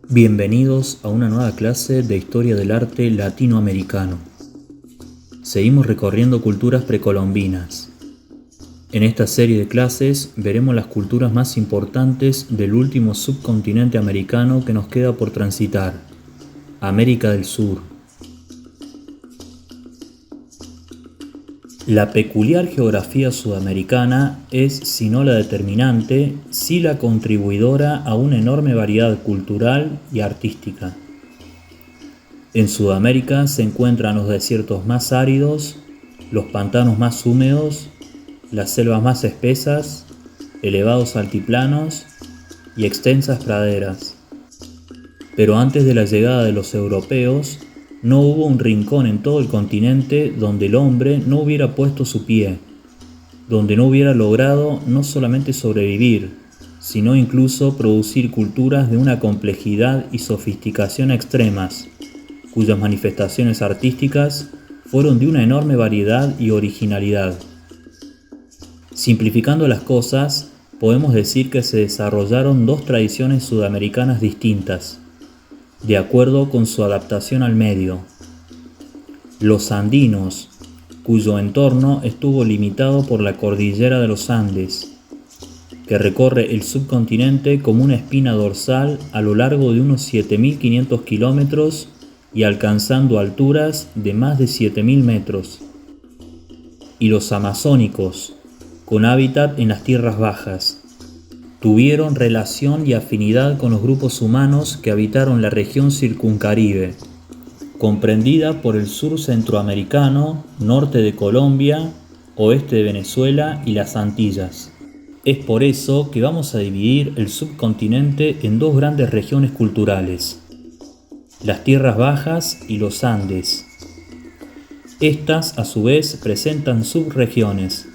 Bienvenidos a una nueva clase de Historia del Arte Latinoamericano. Seguimos recorriendo culturas precolombinas. En esta serie de clases veremos las culturas más importantes del último subcontinente americano que nos queda por transitar, América del Sur. La peculiar geografía sudamericana es, si no la determinante, sí la contribuidora a una enorme variedad cultural y artística. En Sudamérica se encuentran los desiertos más áridos, los pantanos más húmedos, las selvas más espesas, elevados altiplanos y extensas praderas. Pero antes de la llegada de los europeos, no hubo un rincón en todo el continente donde el hombre no hubiera puesto su pie, donde no hubiera logrado no solamente sobrevivir, sino incluso producir culturas de una complejidad y sofisticación extremas, cuyas manifestaciones artísticas fueron de una enorme variedad y originalidad. Simplificando las cosas, podemos decir que se desarrollaron dos tradiciones sudamericanas distintas, de acuerdo con su adaptación al medio. Los andinos, cuyo entorno estuvo limitado por la cordillera de los Andes, que recorre el subcontinente como una espina dorsal a lo largo de unos 7.500 kilómetros y alcanzando alturas de más de 7.000 metros. Y los amazónicos, con hábitat en las tierras bajas, tuvieron relación y afinidad con los grupos humanos que habitaron la región circuncaribe, comprendida por el sur centroamericano, norte de Colombia, oeste de Venezuela y las Antillas. Es por eso que vamos a dividir el subcontinente en dos grandes regiones culturales, las tierras bajas y los Andes. Estas, a su vez, presentan subregiones.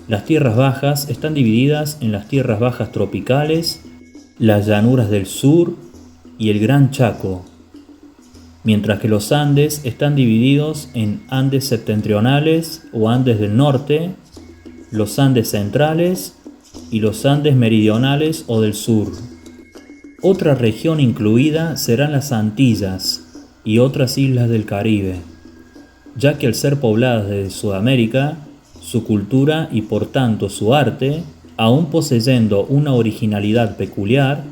Las tierras bajas están divididas en las tierras bajas tropicales, las llanuras del sur y el Gran Chaco, mientras que los Andes están divididos en Andes septentrionales o Andes del norte, los Andes centrales y los Andes meridionales o del sur. Otra región incluida serán las Antillas y otras islas del Caribe, ya que al ser pobladas desde Sudamérica, su cultura y por tanto su arte, aún poseyendo una originalidad peculiar,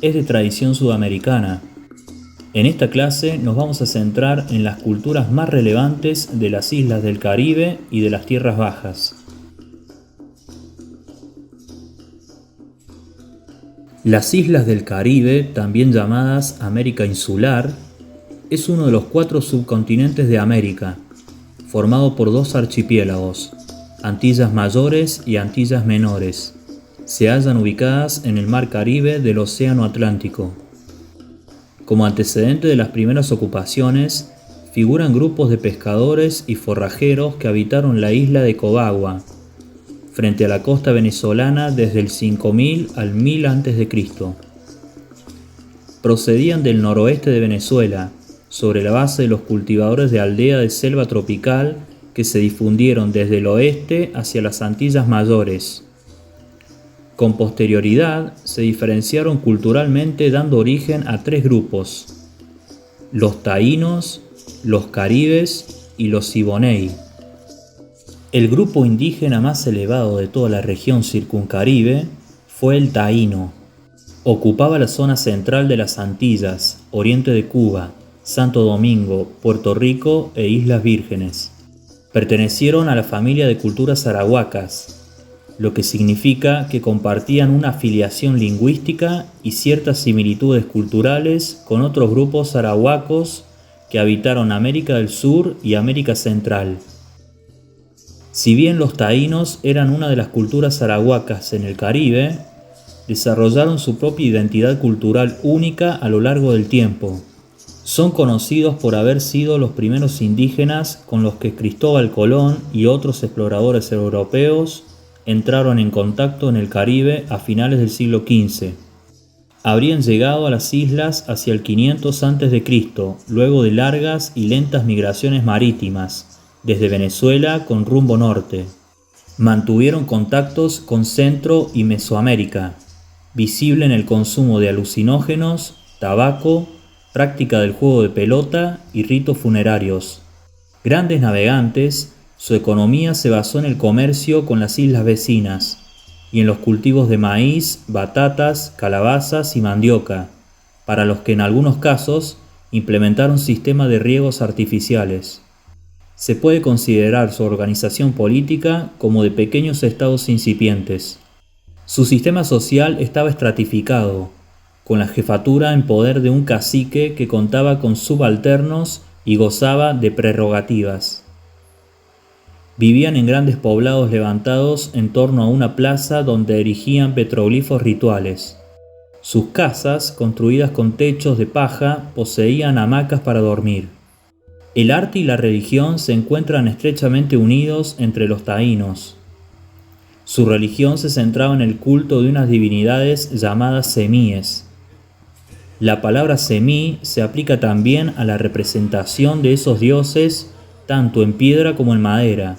es de tradición sudamericana. En esta clase nos vamos a centrar en las culturas más relevantes de las islas del Caribe y de las tierras bajas. Las islas del Caribe, también llamadas América Insular, es uno de los 4 subcontinentes de América, formado por 2 archipiélagos, Antillas Mayores y Antillas Menores. Se hallan ubicadas en el Mar Caribe del Océano Atlántico. Como antecedente de las primeras ocupaciones, figuran grupos de pescadores y forrajeros que habitaron la isla de Cobagua, frente a la costa venezolana desde el 5000 al 1000 a.C. Procedían del noroeste de Venezuela, sobre la base de los cultivadores de aldea de selva tropical que se difundieron desde el oeste hacia las Antillas Mayores. Con posterioridad se diferenciaron culturalmente dando origen a 3 grupos: los taínos, los caribes y los siboney. El grupo indígena más elevado de toda la región circuncaribe fue el taíno. Ocupaba la zona central de las Antillas, oriente de Cuba, Santo Domingo, Puerto Rico e Islas Vírgenes. Pertenecieron a la familia de culturas arahuacas, lo que significa que compartían una afiliación lingüística y ciertas similitudes culturales con otros grupos arahuacos que habitaron América del Sur y América Central. Si bien los taínos eran una de las culturas arahuacas en el Caribe, desarrollaron su propia identidad cultural única a lo largo del tiempo. Son conocidos por haber sido los primeros indígenas con los que Cristóbal Colón y otros exploradores europeos entraron en contacto en el Caribe a finales del siglo XV. Habrían llegado a las islas hacia el 500 a.C., luego de largas y lentas migraciones marítimas, desde Venezuela con rumbo norte. Mantuvieron contactos con Centro y Mesoamérica, visible en el consumo de alucinógenos tabaco, práctica del juego de pelota y ritos funerarios. Grandes navegantes, su economía se basó en el comercio con las islas vecinas y en los cultivos de maíz, batatas, calabazas y mandioca, para los que en algunos casos implementaron sistemas de riegos artificiales. Se puede considerar su organización política como de pequeños estados incipientes. Su sistema social estaba estratificado, con la jefatura en poder de un cacique que contaba con subalternos y gozaba de prerrogativas. Vivían en grandes poblados levantados en torno a una plaza donde erigían petroglifos rituales. Sus casas, construidas con techos de paja, poseían hamacas para dormir. El arte y la religión se encuentran estrechamente unidos entre los taínos. Su religión se centraba en el culto de unas divinidades llamadas semíes. La palabra semí se aplica también a la representación de esos dioses tanto en piedra como en madera,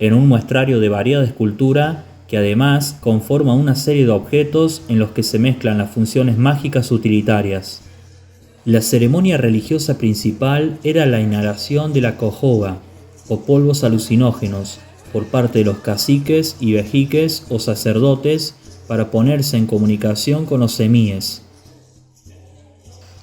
en un muestrario de variada escultura que además conforma una serie de objetos en los que se mezclan las funciones mágicas utilitarias. La ceremonia religiosa principal era la inhalación de la cojoba, o polvos alucinógenos, por parte de los caciques y vejiques o sacerdotes para ponerse en comunicación con los semíes.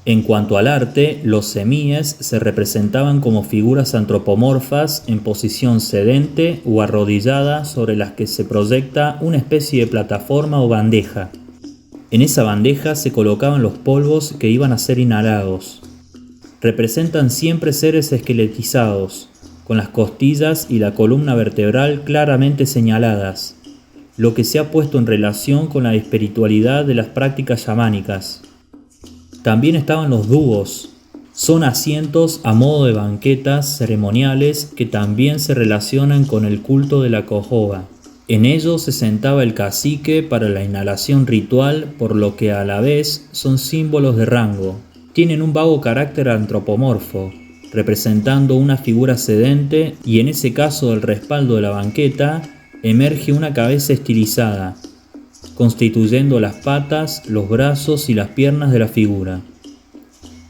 En cuanto al arte, los semíes se representaban como figuras antropomorfas en posición sedente o arrodillada sobre las que se proyecta una especie de plataforma o bandeja. En esa bandeja se colocaban los polvos que iban a ser inhalados. Representan siempre seres esqueletizados, con las costillas y la columna vertebral claramente señaladas, lo que se ha puesto en relación con la espiritualidad de las prácticas chamánicas. También estaban los dúos. Son asientos a modo de banquetas ceremoniales que también se relacionan con el culto de la cojoba. En ellos se sentaba el cacique para la inhalación ritual, por lo que a la vez son símbolos de rango. Tienen un vago carácter antropomorfo, representando una figura sedente, y en ese caso del respaldo de la banqueta emerge una cabeza estilizada, constituyendo las patas, los brazos y las piernas de la figura.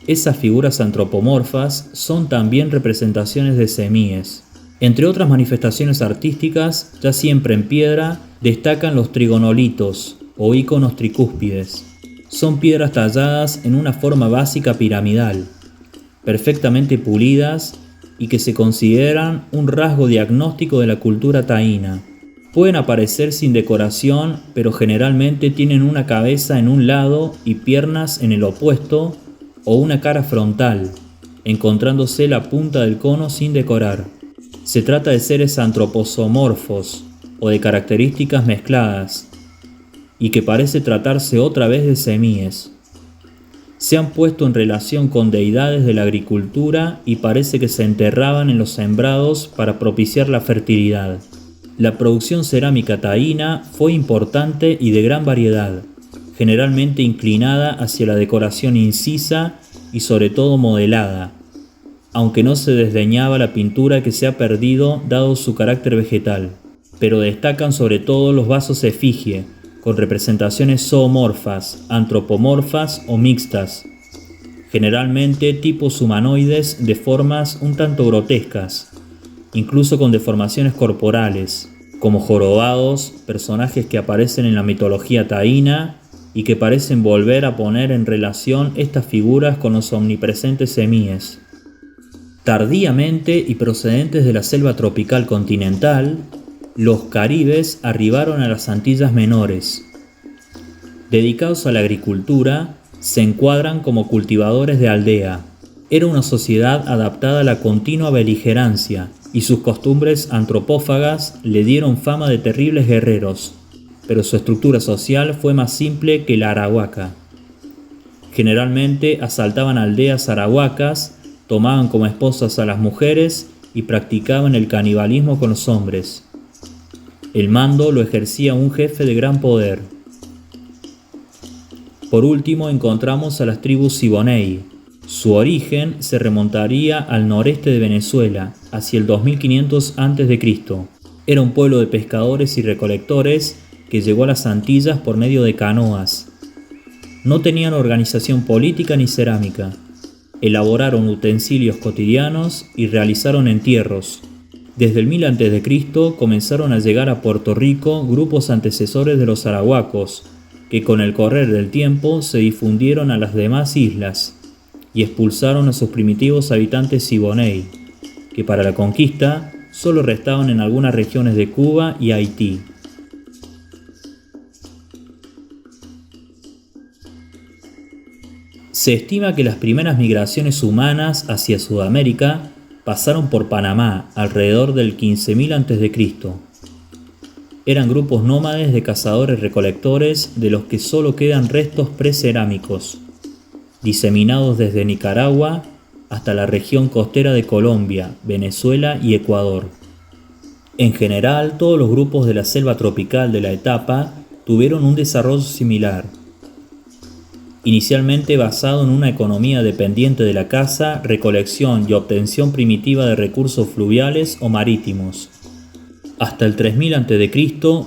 Esas figuras antropomorfas son también representaciones de semíes. Entre otras manifestaciones artísticas, ya siempre en piedra, destacan los trigonolitos o íconos tricúspides. Son piedras talladas en una forma básica piramidal, perfectamente pulidas y que se consideran un rasgo diagnóstico de la cultura taína. Pueden aparecer sin decoración, pero generalmente tienen una cabeza en un lado y piernas en el opuesto, o una cara frontal, encontrándose la punta del cono sin decorar. Se trata de seres antroposomorfos o de características mezcladas, y que parece tratarse otra vez de semíes. Se han puesto en relación con deidades de la agricultura y parece que se enterraban en los sembrados para propiciar la fertilidad. La producción cerámica taína fue importante y de gran variedad, generalmente inclinada hacia la decoración incisa y sobre todo modelada, aunque no se desdeñaba la pintura que se ha perdido dado su carácter vegetal, pero destacan sobre todo los vasos efigie, con representaciones zoomorfas, antropomorfas o mixtas, generalmente tipos humanoides de formas un tanto grotescas, incluso con deformaciones corporales, como jorobados, personajes que aparecen en la mitología taína y que parecen volver a poner en relación estas figuras con los omnipresentes semíes. Tardíamente y procedentes de la selva tropical continental, los caribes arribaron a las Antillas Menores. Dedicados a la agricultura, se encuadran como cultivadores de aldea. Era una sociedad adaptada a la continua beligerancia, y sus costumbres antropófagas le dieron fama de terribles guerreros, pero su estructura social fue más simple que la arahuaca. Generalmente asaltaban aldeas arahuacas, tomaban como esposas a las mujeres y practicaban el canibalismo con los hombres. El mando lo ejercía un jefe de gran poder. Por último encontramos a las tribus Siboney. Su origen se remontaría al noreste de Venezuela, hacia el 2500 a.C. Era un pueblo de pescadores y recolectores que llegó a las Antillas por medio de canoas. No tenían organización política ni cerámica. Elaboraron utensilios cotidianos y realizaron entierros. Desde el 1000 a.C. comenzaron a llegar a Puerto Rico grupos antecesores de los arahuacos, que con el correr del tiempo se difundieron a las demás islas y expulsaron a sus primitivos habitantes siboney, que para la conquista solo restaban en algunas regiones de Cuba y Haití. Se estima que las primeras migraciones humanas hacia Sudamérica pasaron por Panamá alrededor del 15.000 a.C. Eran grupos nómades de cazadores-recolectores de los que solo quedan restos precerámicos, diseminados desde Nicaragua hasta la región costera de Colombia, Venezuela y Ecuador. En general, todos los grupos de la selva tropical de la etapa tuvieron un desarrollo similar. Inicialmente basado en una economía dependiente de la caza, recolección y obtención primitiva de recursos fluviales o marítimos. Hasta el 3000 a.C.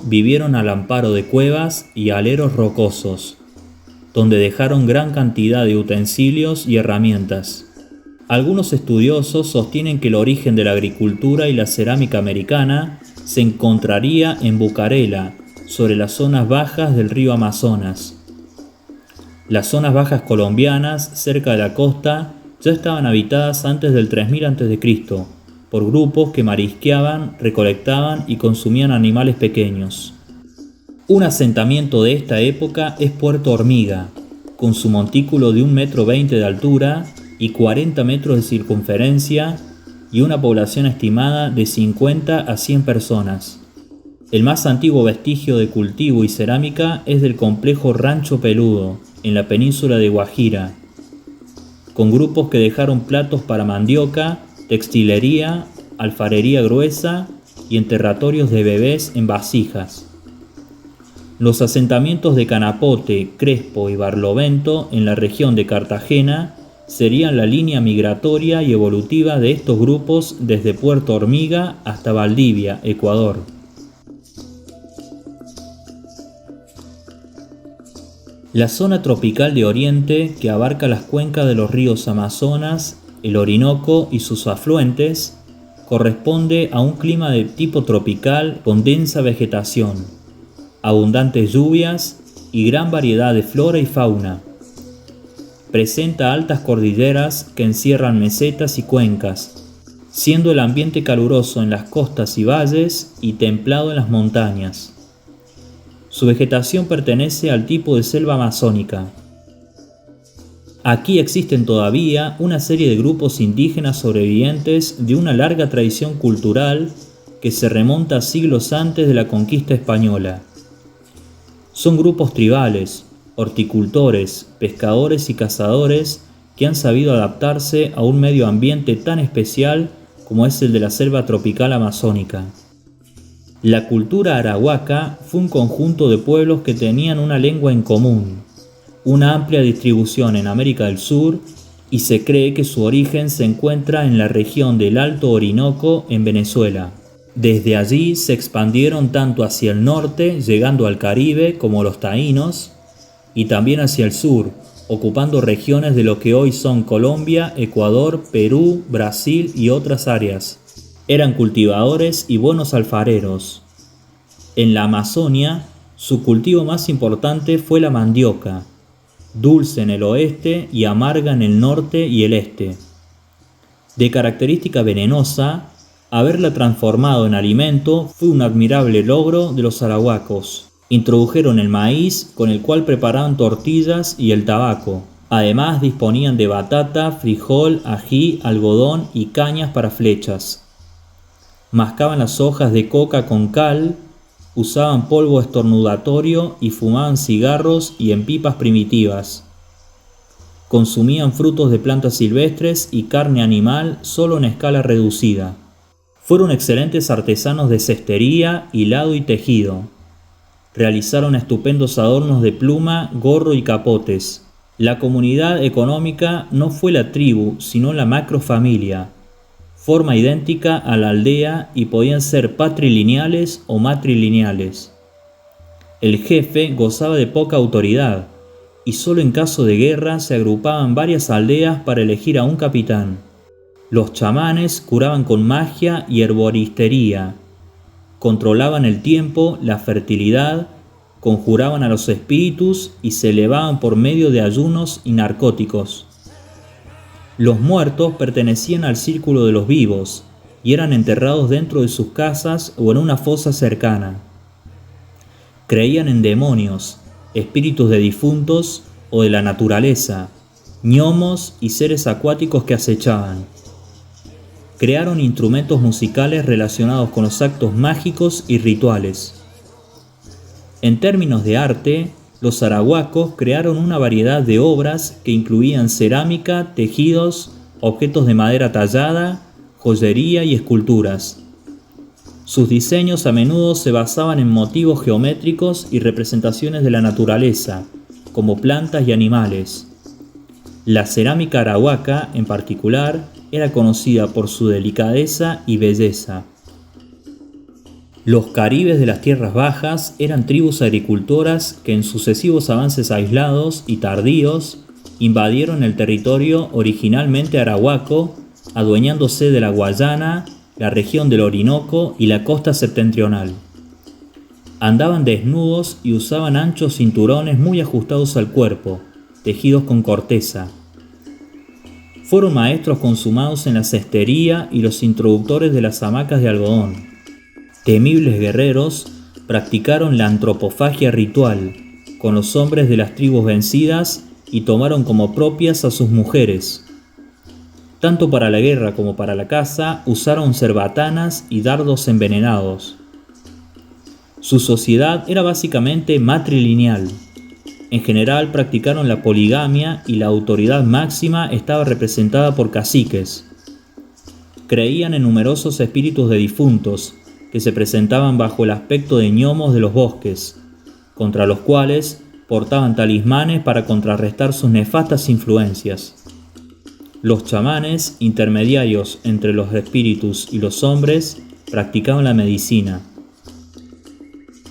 vivieron al amparo de cuevas y aleros rocosos, donde dejaron gran cantidad de utensilios y herramientas. Algunos estudiosos sostienen que el origen de la agricultura y la cerámica americana se encontraría en Bucarela, sobre las zonas bajas del río Amazonas. Las zonas bajas colombianas, cerca de la costa, ya estaban habitadas antes del 3000 a.C. por grupos que marisqueaban, recolectaban y consumían animales pequeños. Un asentamiento de esta época es Puerto Hormiga, con su montículo de 1,20 m de altura y 40 metros de circunferencia y una población estimada de 50 a 100 personas. El más antiguo vestigio de cultivo y cerámica es del complejo Rancho Peludo, en la península de Guajira, con grupos que dejaron platos para mandioca, textilería, alfarería gruesa y enterratorios de bebés en vasijas. Los asentamientos de Canapote, Crespo y Barlovento en la región de Cartagena serían la línea migratoria y evolutiva de estos grupos desde Puerto Hormiga hasta Valdivia, Ecuador. La zona tropical de Oriente, que abarca las cuencas de los ríos Amazonas, el Orinoco y sus afluentes, corresponde a un clima de tipo tropical con densa vegetación, abundantes lluvias y gran variedad de flora y fauna. Presenta altas cordilleras que encierran mesetas y cuencas, siendo el ambiente caluroso en las costas y valles y templado en las montañas. Su vegetación pertenece al tipo de selva amazónica. Aquí existen todavía una serie de grupos indígenas sobrevivientes de una larga tradición cultural que se remonta a siglos antes de la conquista española. Son grupos tribales, horticultores, pescadores y cazadores que han sabido adaptarse a un medio ambiente tan especial como es el de la selva tropical amazónica. La cultura arahuaca fue un conjunto de pueblos que tenían una lengua en común, una amplia distribución en América del Sur, y se cree que su origen se encuentra en la región del Alto Orinoco en Venezuela. Desde allí se expandieron tanto hacia el norte, llegando al Caribe como los taínos, y también hacia el sur, ocupando regiones de lo que hoy son Colombia, Ecuador, Perú, Brasil y otras áreas. Eran cultivadores y buenos alfareros. En la Amazonia, su cultivo más importante fue la mandioca, dulce en el oeste y amarga en el norte y el este. De característica venenosa, haberla transformado en alimento fue un admirable logro de los arahuacos. Introdujeron el maíz, con el cual preparaban tortillas, y el tabaco. Además disponían de batata, frijol, ají, algodón y cañas para flechas. Mascaban las hojas de coca con cal, usaban polvo estornudatorio y fumaban cigarros y en pipas primitivas. Consumían frutos de plantas silvestres y carne animal solo en escala reducida. Fueron excelentes artesanos de cestería, hilado y tejido. Realizaron estupendos adornos de pluma, gorro y capotes. La comunidad económica no fue la tribu, sino la macrofamilia, forma idéntica a la aldea, y podían ser patrilineales o matrilineales. El jefe gozaba de poca autoridad, y solo en caso de guerra se agrupaban varias aldeas para elegir a un capitán. Los chamanes curaban con magia y herboristería, controlaban el tiempo, la fertilidad, conjuraban a los espíritus y se elevaban por medio de ayunos y narcóticos. Los muertos pertenecían al círculo de los vivos y eran enterrados dentro de sus casas o en una fosa cercana. Creían en demonios, espíritus de difuntos o de la naturaleza, gnomos y seres acuáticos que acechaban. Crearon instrumentos musicales relacionados con los actos mágicos y rituales. En términos de arte, los arahuacos crearon una variedad de obras que incluían cerámica, tejidos, objetos de madera tallada, joyería y esculturas. Sus diseños a menudo se basaban en motivos geométricos y representaciones de la naturaleza, como plantas y animales. La cerámica arahuaca, en particular, era conocida por su delicadeza y belleza. Los caribes de las tierras bajas eran tribus agricultoras que en sucesivos avances aislados y tardíos invadieron el territorio originalmente arahuaco, adueñándose de la Guayana, la región del Orinoco y la costa septentrional. Andaban desnudos y usaban anchos cinturones muy ajustados al cuerpo, tejidos con corteza. Fueron maestros consumados en la cestería y los introductores de las hamacas de algodón. Temibles guerreros, practicaron la antropofagia ritual con los hombres de las tribus vencidas y tomaron como propias a sus mujeres. Tanto para la guerra como para la caza usaron cerbatanas y dardos envenenados. Su sociedad era básicamente matrilineal. En general practicaron la poligamia y la autoridad máxima estaba representada por caciques. Creían en numerosos espíritus de difuntos que se presentaban bajo el aspecto de gnomos de los bosques, contra los cuales portaban talismanes para contrarrestar sus nefastas influencias. Los chamanes, intermediarios entre los espíritus y los hombres, practicaban la medicina.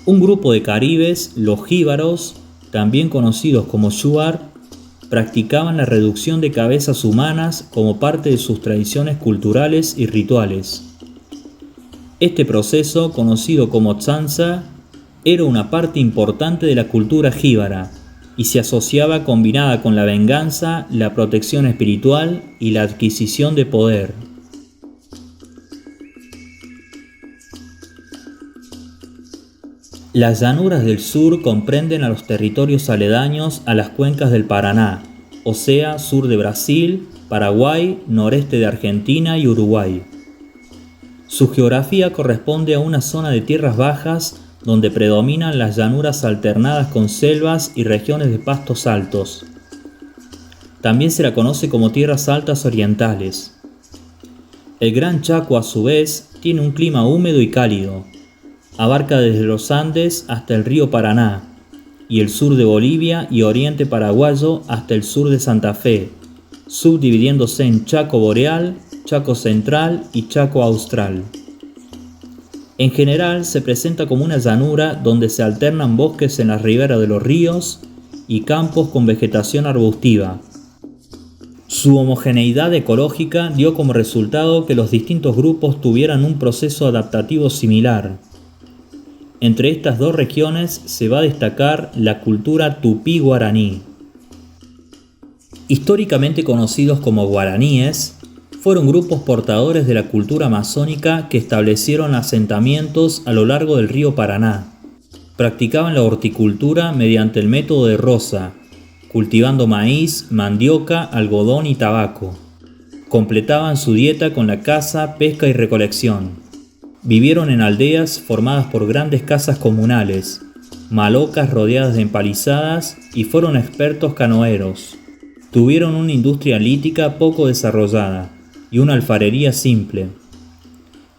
Un grupo de caribes, los jíbaros, también conocidos como shuar, practicaban la reducción de cabezas humanas como parte de sus tradiciones culturales y rituales. Este proceso, conocido como tzanza, era una parte importante de la cultura jíbara y se asociaba combinada con la venganza, la protección espiritual y la adquisición de poder. Las llanuras del sur comprenden a los territorios aledaños a las cuencas del Paraná, o sea, sur de Brasil, Paraguay, noreste de Argentina y Uruguay. Su geografía corresponde a una zona de tierras bajas donde predominan las llanuras alternadas con selvas y regiones de pastos altos. También se la conoce como tierras altas orientales. El Gran Chaco, a su vez, tiene un clima húmedo y cálido. Abarca desde los Andes hasta el río Paraná, y el sur de Bolivia y oriente paraguayo hasta el sur de Santa Fe, subdividiéndose en Chaco Boreal, Chaco Central y Chaco Austral. En general se presenta como una llanura donde se alternan bosques en las riberas de los ríos y campos con vegetación arbustiva. Su homogeneidad ecológica dio como resultado que los distintos grupos tuvieran un proceso adaptativo similar. Entre estas dos regiones se va a destacar la cultura tupí-guaraní. Históricamente conocidos como guaraníes, fueron grupos portadores de la cultura amazónica que establecieron asentamientos a lo largo del río Paraná. Practicaban la horticultura mediante el método de roza, cultivando maíz, mandioca, algodón y tabaco. Completaban su dieta con la caza, pesca y recolección. Vivieron en aldeas formadas por grandes casas comunales, malocas rodeadas de empalizadas y fueron expertos canoeros. Tuvieron una industria lítica poco desarrollada y una alfarería simple.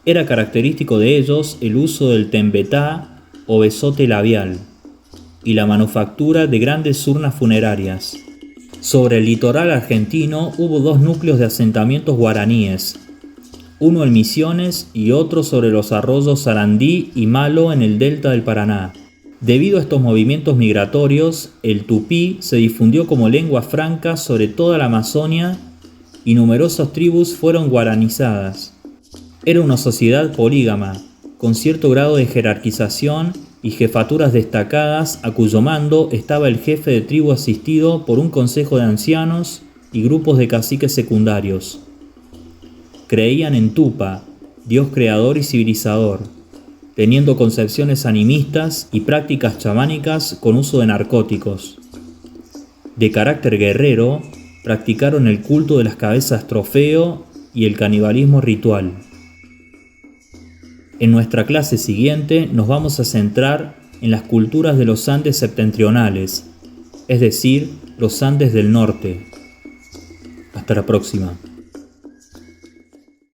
Era característico de ellos el uso del tembetá o besote labial y la manufactura de grandes urnas funerarias. Sobre el litoral argentino hubo dos núcleos de asentamientos guaraníes, uno en Misiones y otro sobre los arroyos Sarandí y Malo en el delta del Paraná. Debido a estos movimientos migratorios, el tupí se difundió como lengua franca sobre toda la Amazonia y numerosas tribus fueron guaranizadas. Era una sociedad polígama, con cierto grado de jerarquización y jefaturas destacadas, a cuyo mando estaba el jefe de tribu asistido por un consejo de ancianos y grupos de caciques secundarios. Creían en Tupa, Dios creador y civilizador, teniendo concepciones animistas y prácticas chamánicas con uso de narcóticos. De carácter guerrero, practicaron el culto de las cabezas trofeo y el canibalismo ritual. En nuestra clase siguiente nos vamos a centrar en las culturas de los Andes septentrionales, es decir, los Andes del norte. Hasta la próxima.